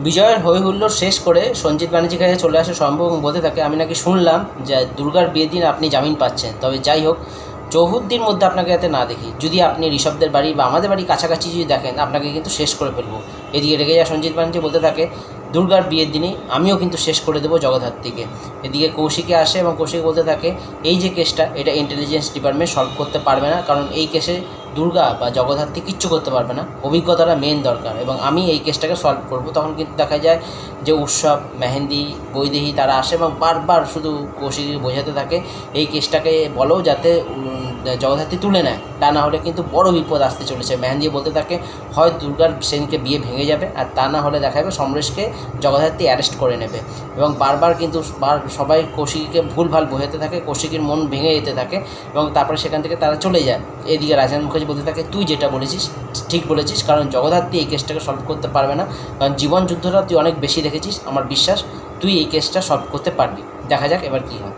বিজয়ের হই হুল্লোড় শেষ করে সঞ্জিত ব্যানার্জির কাছে চলে আসে স্বয়ম্ভু এবং বলতে থাকে, আমি নাকি শুনলাম যে দুর্গার বিয়ের দিন আপনি জামিন পাচ্ছেন, তবে যাই হোক চৌহদ্দির মধ্যে আপনাকে যাতে না দেখি, যদি আপনি ঋষভদের বাড়ি বা আমাদের বাড়ি কাছাকাছি যদি দেখেন আপনাকে কিন্তু শেষ করে ফেলবো। এদিকে রেগে যায় সঞ্জিত ব্যানার্জি, বলতে থাকে দুর্গার বিয়ের দিনই আমিও কিন্তু শেষ করে দেবো জগদ্ধাত্রীকে। এদিকে কৌশিকে আসে এবং কৌশিক বলতে থাকে, এই যে কেসটা এটা ইন্টেলিজেন্স ডিপার্টমেন্ট সলভ করতে পারবে না, কারণ এই কেসে দুর্গা বা জগদ্ধাত্রী কিচ্ছু করতে পারবে না, অভিজ্ঞতাটা মেন দরকার এবং আমি এই কেসটাকে সলভ করব। তখন কিন্তু দেখা যায় যে উৎসব, মেহেন্দি, বৈদেহী তারা আসে এবং বারবার শুধু কৌশিককে বোঝাতে থাকে এই কেসটাকে বলো যাতে জগদ্ধাত্রী তুলে নেয়, তা না হলে কিন্তু বড় বিপদ আসতে চলেছে। মেহেন্দি বলতে থাকে হয় দুর্গার সেদিনকে বিয়ে ভেঙে যাবে, আর তা না হলে দেখা যাবে সমরেশকে জগদ্ধাত্রী অ্যারেস্ট করে নেবে। এবং বারবার কিন্তু সবাই কৌশিকীকে ভুলভাল বোঝাতে থাকে, কৌশিকীর মন ভেঙে যেতে থাকে এবং তারপরে সেখান থেকে তারা চলে যায়। এদিকে রাজেন্দ্র মুখার্জি বলতে থাকে, তুই যেটা বলেছিস ঠিক বলেছিস, কারণ জগদ্ধাত্রী এই কেসটাকে সলভ করতে পারবে না, কারণ জীবন যুদ্ধটা তুই অনেক বেশি দেখেছিস, আমার বিশ্বাস তুই এই কেসটা সলভ করতে পারবি। দেখা যাক এবার কী হয়।